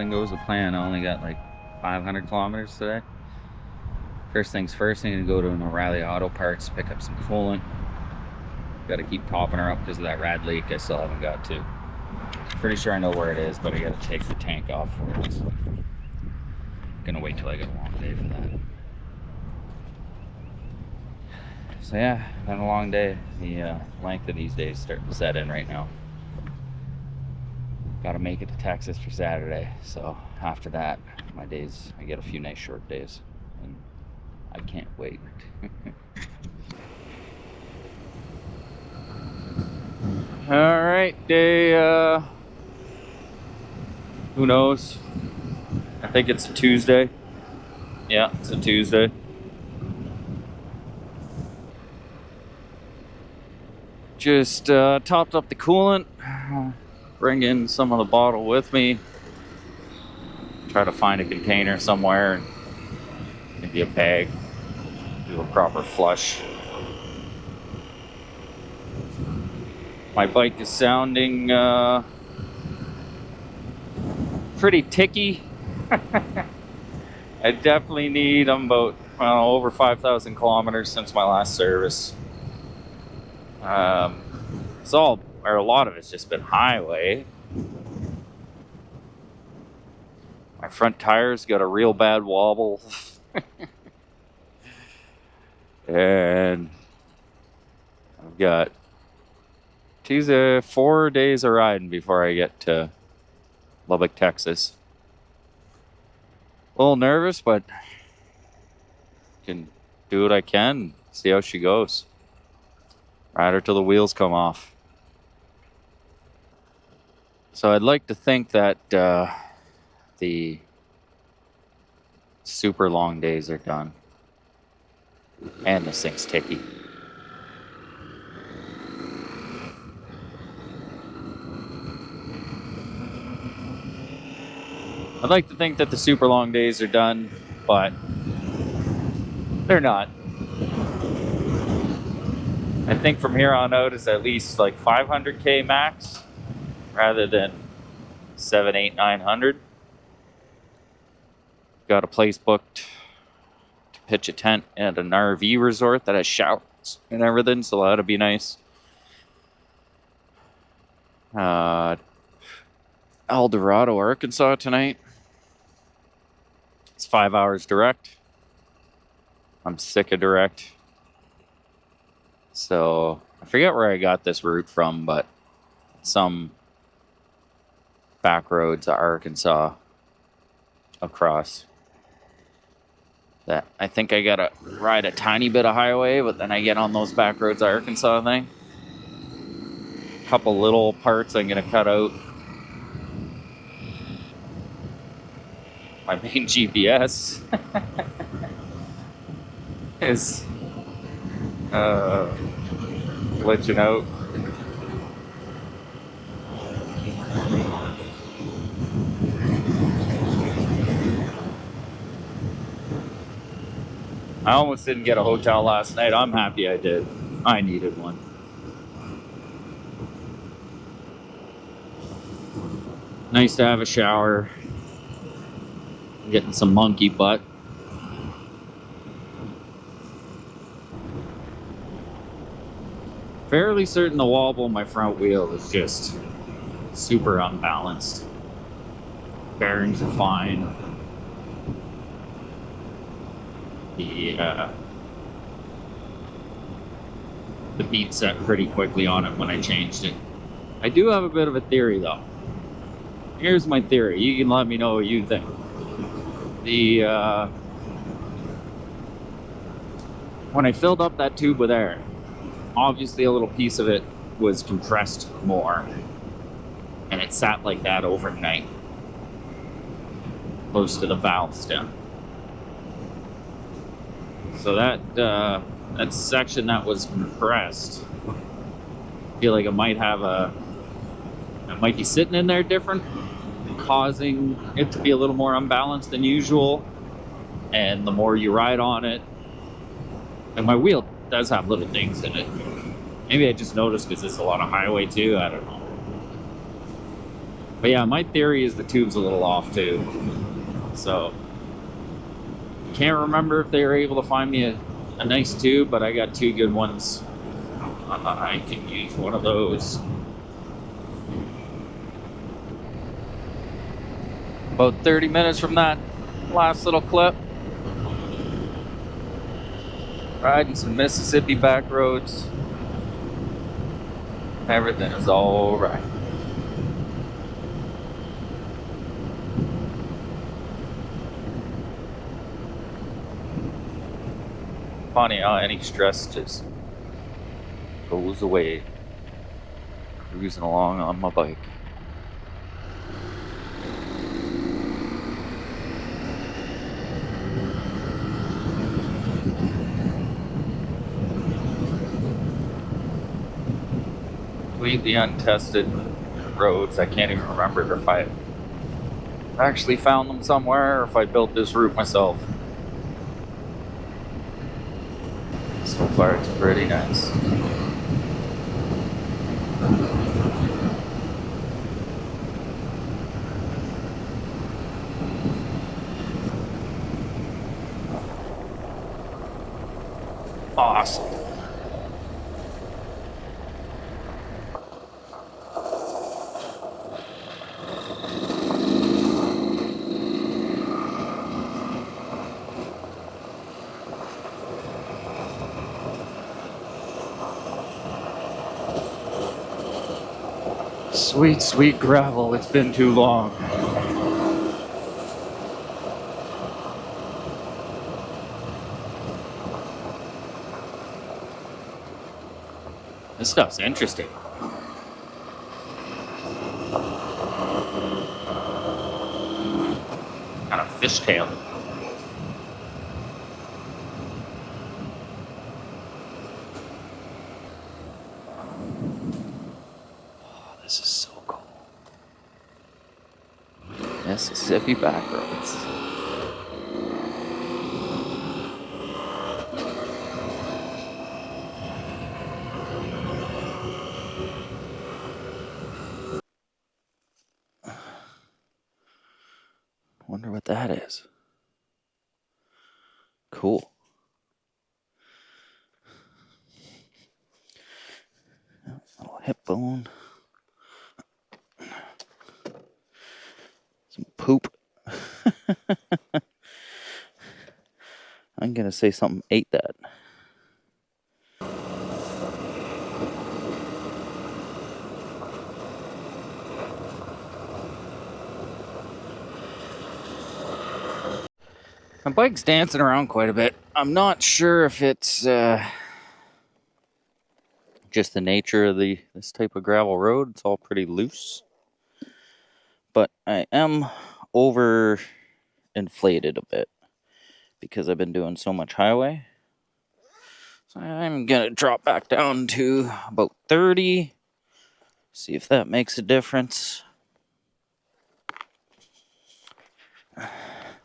everything goes to plan, I only got like 500 kilometers today. First things first, I'm gonna go to an O'Reilly Auto Parts, pick up some coolant. Gotta keep topping her up because of that rad leak I still haven't got to. Pretty sure I know where it is, but I gotta take the tank off for it. So gonna wait till I get a long day for that. So yeah, been a long day. The length of these days starting to set in right now. Gotta make it to Texas for Saturday. So after that, my days, I get a few nice short days. And I can't wait. All right, day, who knows? I think it's a Tuesday. Yeah, it's a Tuesday. Just topped up the coolant. Bring in some of the bottle with me. Try to find a container somewhere. Maybe a bag. Do a proper flush. My bike is sounding pretty ticky. I definitely need, I'm about, I don't know, over 5,000 kilometers since my last service. It's all, or a lot of it's just been highway. My front tires got a real bad wobble. And I've got 4 days of riding before I get to Lubbock, Texas. A little nervous, but can do what I can, see how she goes. Ride her till the wheels come off. So I'd like to think that the super long days are done. And this thing's ticky. I'd like to think that the super long days are done, but they're not. I think from here on out is at least like 500K max rather than 700, 800, 900. Got a place booked to pitch a tent at an RV resort that has showers and everything, so that'll be nice. El Dorado, Arkansas tonight. It's 5 hours direct. I'm sick of direct. So I forget where I got this route from, but some back roads of Arkansas across that. I think I gotta ride a tiny bit of highway, but then I get on those back roads of Arkansas thing. A couple little parts I'm gonna cut out. My main GPS is glitching out. I almost didn't get a hotel last night. I'm happy I did. I needed one. Nice to have a shower. Getting some monkey butt. Fairly certain the wobble on my front wheel is just super unbalanced. Bearings are fine. The beat set pretty quickly on it when I changed it. I do have a bit of a theory though. Here's my theory. You can let me know what you think. When I filled up that tube with air, obviously a little piece of it was compressed more, and it sat like that overnight, close to the valve stem. So that section that was compressed, I feel like it might be sitting in there different, causing it to be a little more unbalanced than usual. And the more you ride on it, and my wheel does have little dings in it. Maybe I just noticed because it's a lot of highway too, I don't know. But yeah, my theory is the tube's a little off too. So can't remember if they were able to find me a nice tube, but I got two good ones. I can use one of those. About 30 minutes from that last little clip. Riding some Mississippi Backroads. Everything is all right. Funny how any stress just goes away. Cruising along on my bike. Completely untested roads. I can't even remember if I actually found them somewhere or if I built this route myself. So far it's pretty nice. Awesome. Sweet, sweet gravel. It's been too long. This stuff's interesting. Kind of fishtail. Oh, this is so cool. Mississippi Backroads. Wonder what that is. Cool. Little hip bone. Some poop. I'm gonna say something ate that. My bike's dancing around quite a bit. I'm not sure if it's just the nature of this type of gravel road. It's all pretty loose. But I am over inflated a bit because I've been doing so much highway. So I'm gonna drop back down to about 30. See if that makes a difference.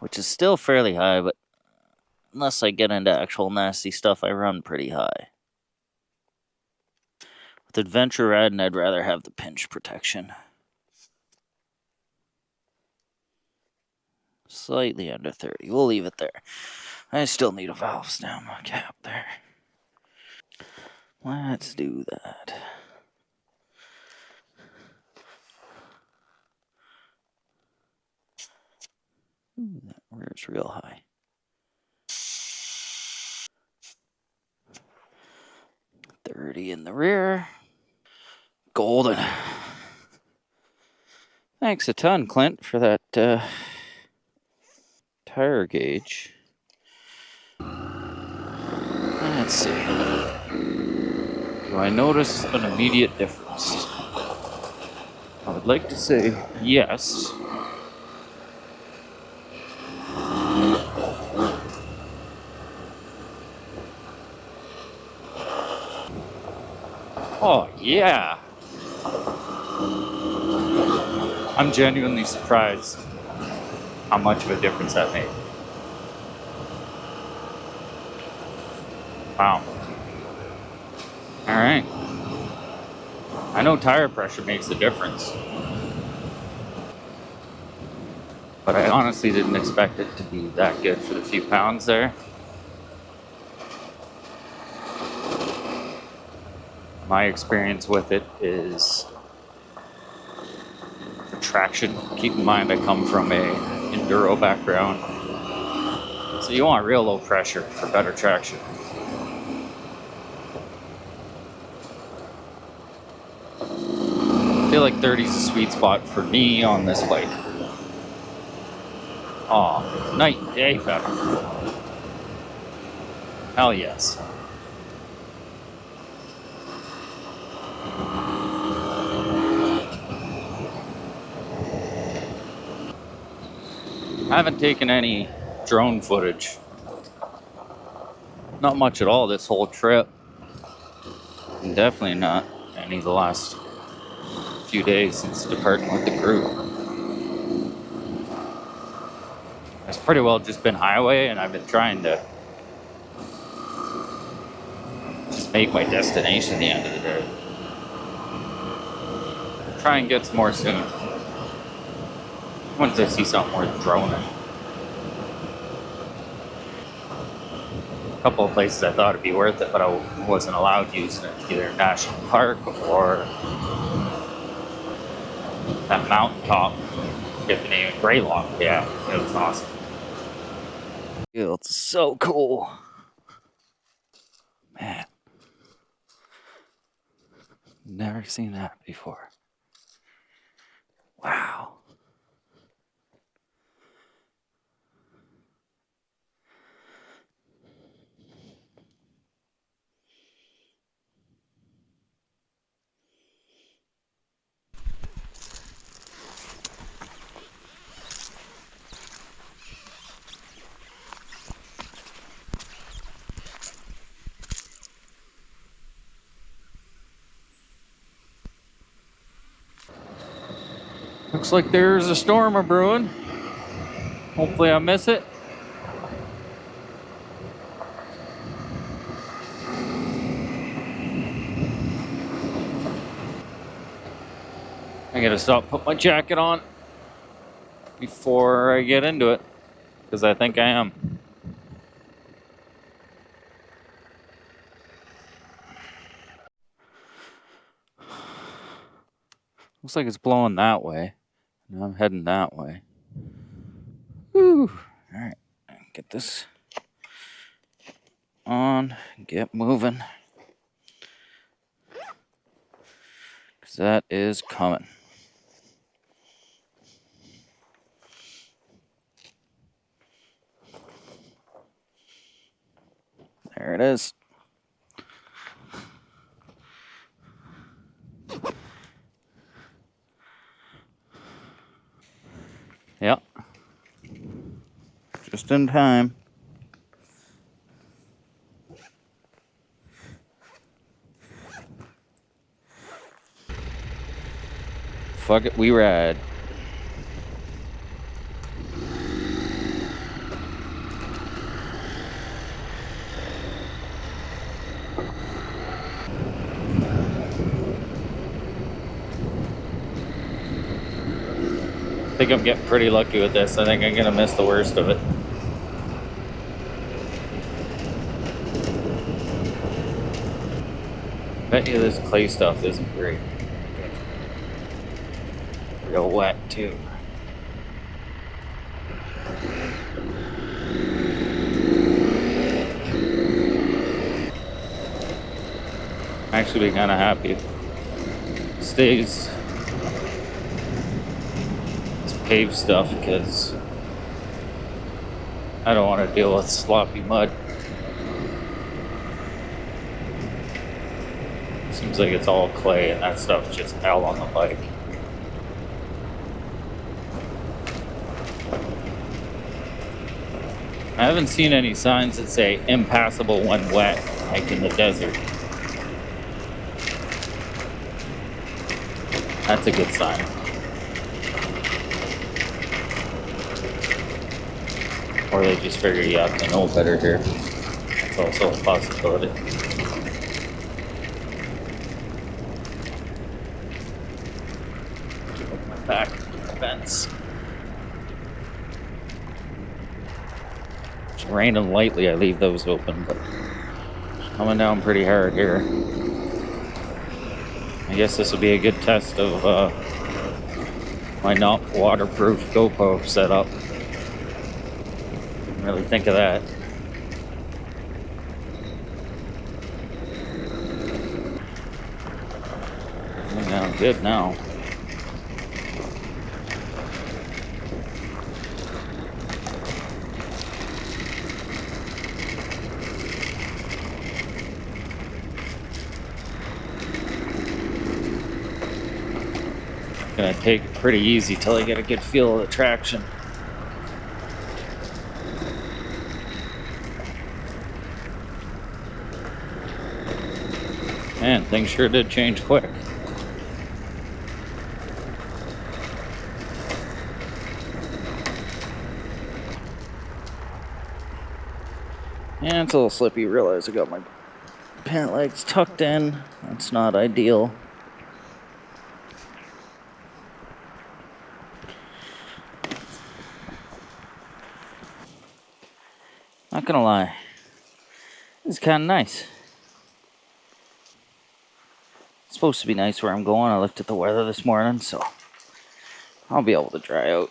Which is still fairly high, but unless I get into actual nasty stuff, I run pretty high. With adventure riding, I'd rather have the pinch protection. Slightly under 30. We'll leave it there. I still need a valve stem cap there. Let's do that. Ooh, that rear's real high. 30 in the rear. Golden. Thanks a ton, Clint, for that tire gauge. Let's see. Do I notice an immediate difference? I would like to say yes. Oh, yeah. I'm genuinely surprised how much of a difference that made. Wow. Alright. I know tire pressure makes a difference. but I honestly didn't expect it to be that good for the few pounds there. My experience with it is for traction. Keep in mind I come from a enduro background, so you want real low pressure for better traction. I feel like 30 is a sweet spot for me on this bike. Oh, night and day better. Hell yes. I haven't taken any drone footage. Not much at all this whole trip. And definitely not any of the last few days since departing with the group. It's pretty well just been highway, and I've been trying to just make my destination at the end of the day. Try and get some more soon. Once I see something worth droning. A couple of places I thought it'd be worth it, but I wasn't allowed using it. Either national park or that mountaintop. Get the name of Greylock. Yeah, it was awesome. It's so cool. Man. Never seen that before. Wow. Looks like there's a storm a brewing. Hopefully I miss it. I gotta stop, put my jacket on before I get into it, because I think I am. Looks like it's blowing that way. Now I'm heading that way. Whew. Alright, get this on, get moving. Because that is coming. There it is. Yep. Just in time. Fuck it, we ride. I think I'm getting pretty lucky with this. I think I'm gonna miss the worst of it. Bet you this clay stuff isn't great. Real wet too. I'm actually kind of happy it stays this paved stuff, because I don't want to deal with sloppy mud. Seems like it's all clay, and that stuff's just hell on the bike. I haven't seen any signs that say impassable when wet, like in the desert. That's a good sign. Or they just figure you have to know better here. That's also a possibility. Open my back fence. It's raining lightly, I leave those open, but coming down pretty hard here. I guess this will be a good test of my not waterproof GoPro setup. Didn't really think of that. I'm good now. Gonna take it pretty easy till I get a good feel of the traction. Man, things sure did change quick. Yeah, it's a little slippy. Realize I got my pant legs tucked in. That's not ideal. Not gonna lie, this is kind of nice. It's supposed to be nice where I'm going. I looked at the weather this morning, so I'll be able to dry out.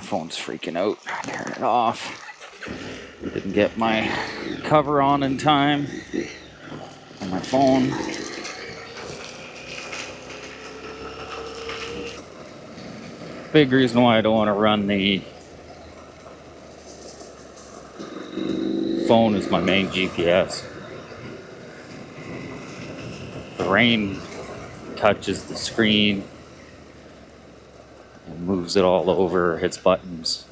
Phone's freaking out. Turn it off. Didn't get my cover on in time on my phone. Big reason why I don't want to run the phone is my main GPS. The rain touches the screen and moves it all over, hits buttons.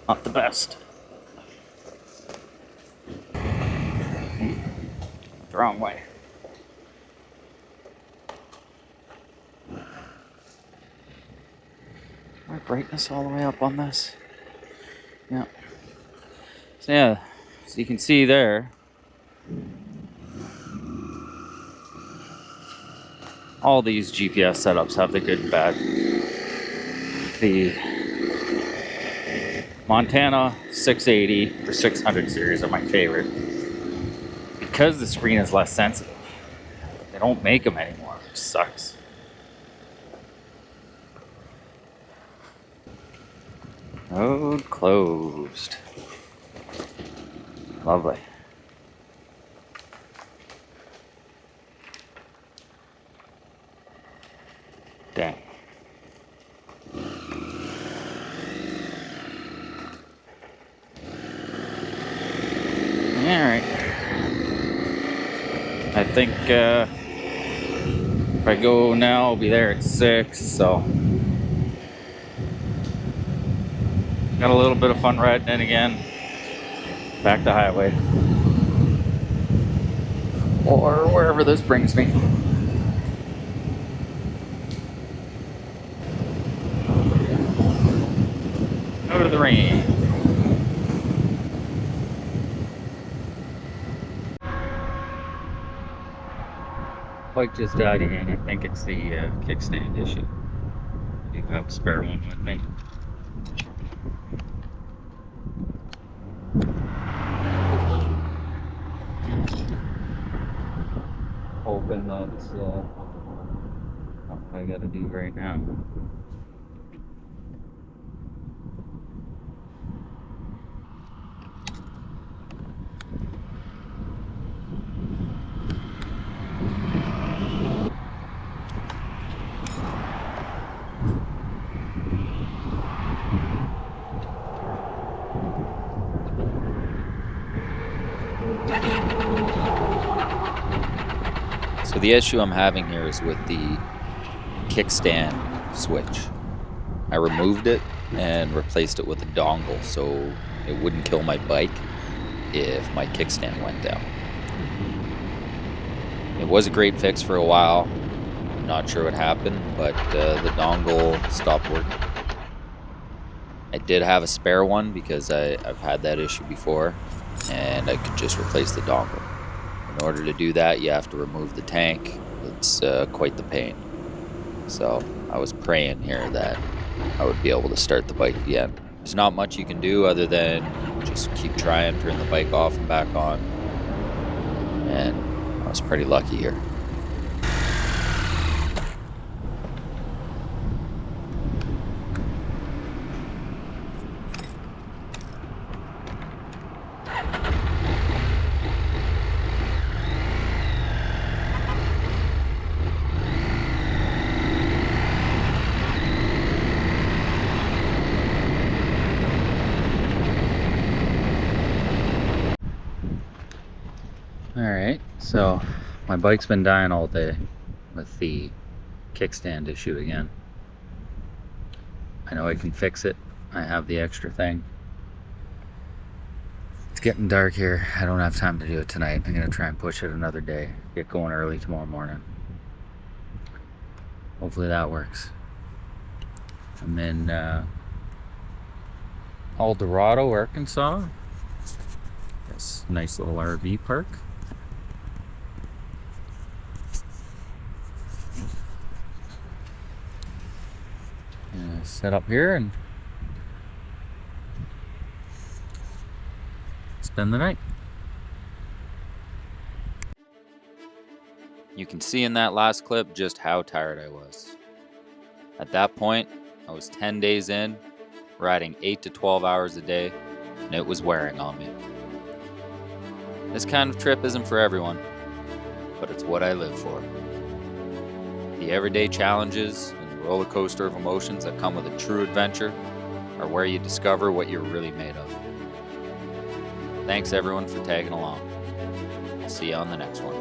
Not the best. The wrong way. My brightness all the way up on this. Yeah. So yeah, so you can see there. All these GPS setups have the good and bad. The Montana 680 or 600 series are my favorite because the screen is less sensitive. They don't make them anymore, which sucks. Road closed. Lovely. Dang. Alright. I think if I go now, I'll be there at 6, so got a little bit of fun riding in again. Back to highway. Or wherever this brings me. Out of the rain. Bike just died again. I think it's the kickstand issue. You have a spare one with me. Hoping that's what I gotta do right now. So the issue I'm having here is with the kickstand switch. I removed it and replaced it with a dongle so it wouldn't kill my bike if my kickstand went down. It was a great fix for a while. I'm not sure what happened, but the dongle stopped working. I did have a spare one because I've had that issue before, and I could just replace the dongle. In order to do that, you have to remove the tank. It's quite the pain. So I was praying here that I would be able to start the bike again. There's not much you can do other than just keep trying, turn the bike off and back on. And I was pretty lucky here. Alright, so my bike's been dying all day with the kickstand issue again. I know I can fix it. I have the extra thing. It's getting dark here. I don't have time to do it tonight. I'm gonna try and push it another day. Get going early tomorrow morning. Hopefully that works. I'm in El Dorado, Arkansas. This nice little RV park. Set up here and spend the night. You can see in that last clip just how tired I was. At that point, I was 10 days in, riding 8 to 12 hours a day, and it was wearing on me. This kind of trip isn't for everyone, but it's what I live for. The everyday challenges and the roller coaster of emotions that come with a true adventure are where you discover what you're really made of. Thanks everyone for tagging along. I'll see you on the next one.